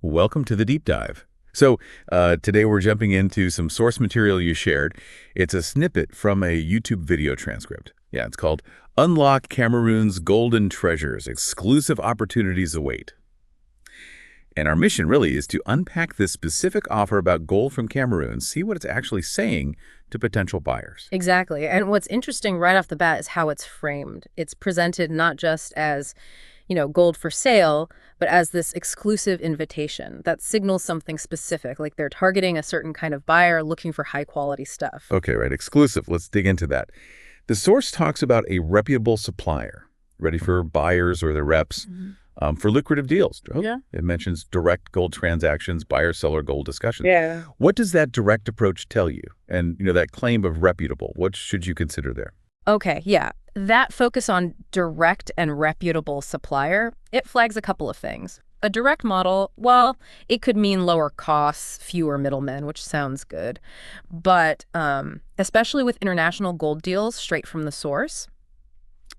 Welcome to the deep dive. Today we're jumping into some source material you shared. It's a snippet from a YouTube video transcript. Yeah, it's called Unlock Cameroon's Golden Treasures, Exclusive Opportunities Await. And our mission really is to unpack this specific offer about gold from Cameroon, see what it's actually saying to potential buyers. Exactly. And what's interesting right off the bat is how it's framed. It's presented not just as, gold for sale, but as this exclusive invitation that signals something specific, like they're targeting a certain kind of buyer looking for high quality stuff. Okay, right. Exclusive. Let's dig into that. The source talks about a reputable supplier, ready for buyers or their reps for lucrative deals. Yeah. It mentions direct gold transactions, buyer-seller gold discussions. Yeah. What does that direct approach tell you? And, that claim of reputable, what should you consider there? Okay, yeah. That focus on direct and reputable supplier, it flags a couple of things. A direct model, well, it could mean lower costs, fewer middlemen, which sounds good. But especially with international gold deals straight from the source,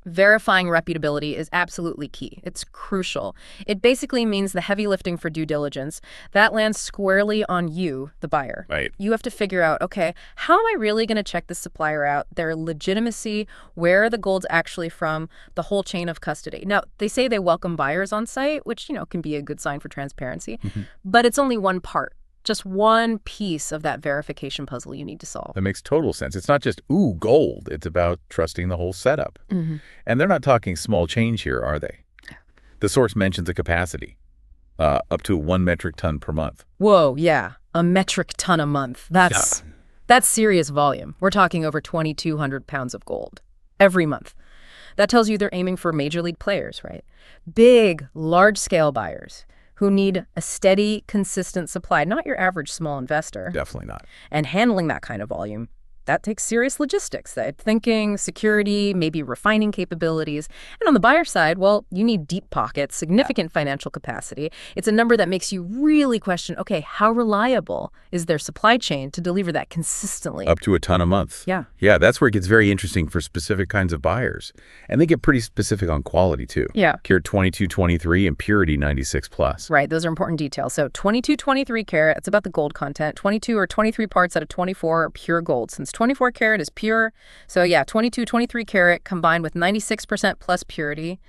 verifying reputability is absolutely key. It's crucial. It basically means the heavy lifting for due diligence, that lands squarely on you, the buyer. Right. You have to figure out, okay, how am I really going to check this supplier out, their legitimacy, where the gold's actually from, the whole chain of custody. Now, they say they welcome buyers on site, which, can be a good sign for transparency, but it's only one part. Just one piece of that verification puzzle you need to solve. That makes total sense. It's not just, gold. It's about trusting the whole setup. And they're not talking small change here, are they? The source mentions a capacity, up to 1 metric ton per month. Whoa, yeah. A metric ton a month. That's serious volume. We're talking over 2,200 pounds of gold every month. That tells you they're aiming for major league players, right? Big, large-scale buyers who need a steady, consistent supply, not your average small investor. Definitely not. And handling that kind of volume, that takes serious logistics, thinking, security, maybe refining capabilities. And on the buyer side, well, you need deep pockets, significant financial capacity. It's a number that makes you really question, okay, how reliable is their supply chain to deliver that consistently? Up to a ton a month. Yeah. Yeah, that's where it gets very interesting for specific kinds of buyers. And they get pretty specific on quality, too. Yeah. Carat 2223 and purity 96 plus. Right, those are important details. So 2223 carat, it's about the gold content. 22 or 23 parts out of 24 are pure gold. Since 24 carat is pure, so yeah, 23 carat combined with 96% plus purity,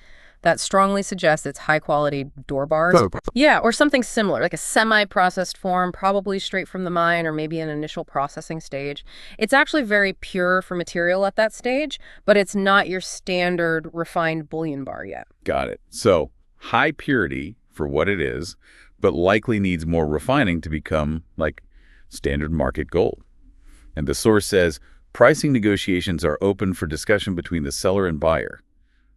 that strongly suggests it's high-quality door bars. Yeah, or something similar, like a semi-processed form, probably straight from the mine or maybe an initial processing stage. It's actually very pure for material at that stage, but it's not your standard refined bullion bar yet. Got it. So high purity for what it is, but likely needs more refining to become like standard market gold. And the source says, pricing negotiations are open for discussion between the seller and buyer.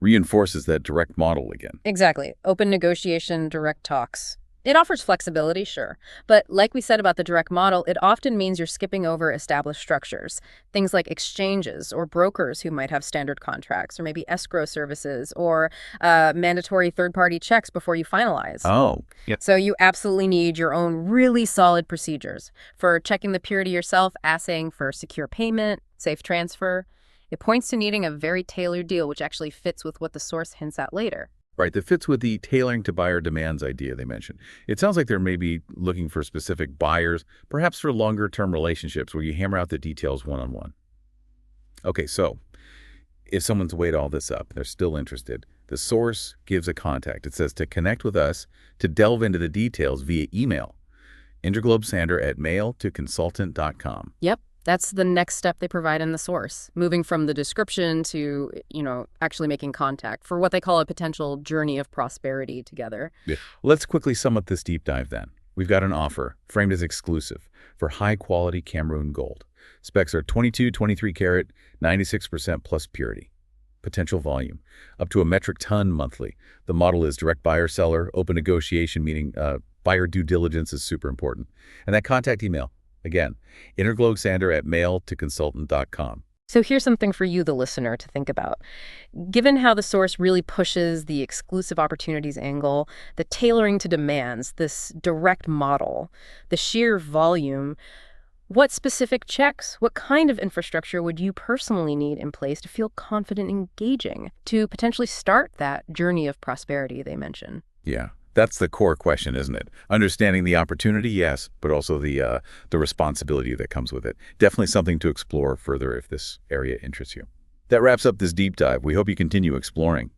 Reinforces that direct model again. Exactly. Open negotiation, direct talks. It offers flexibility, sure. But like we said about the direct model, it often means you're skipping over established structures. Things like exchanges or brokers who might have standard contracts, or maybe escrow services, or mandatory third-party checks before you finalize. Oh, yeah. So you absolutely need your own really solid procedures for checking the purity yourself, assaying for secure payment, safe transfer. It points to needing a very tailored deal, which actually fits with what the source hints at later. Right, that fits with the tailoring to buyer demands idea they mentioned. It sounds like they're maybe looking for specific buyers, perhaps for longer-term relationships where you hammer out the details one-on-one. Okay, so if someone's weighed all this up, they're still interested, the source gives a contact. It says to connect with us to delve into the details via email, interglobesantanderuk@mail-to-consultant.com. Yep. That's the next step they provide in the source, moving from the description to, actually making contact for what they call a potential journey of prosperity together. Yeah. Let's quickly sum up this deep dive then. We've got an offer framed as exclusive for high-quality Cameroon gold. Specs are 23 carat, 96% plus purity. Potential volume, up to a metric ton monthly. The model is direct buyer-seller, open negotiation, meaning buyer due diligence is super important. And that contact email, again, interglobesantanderuk@mail-to-consultant.com. So here's something for you, the listener, to think about. Given how the source really pushes the exclusive opportunities angle, the tailoring to demands, this direct model, the sheer volume, what specific checks, what kind of infrastructure would you personally need in place to feel confident engaging, to potentially start that journey of prosperity they mention? Yeah. That's the core question, isn't it? Understanding the opportunity, yes, but also the responsibility that comes with it. Definitely something to explore further if this area interests you. That wraps up this deep dive. We hope you continue exploring.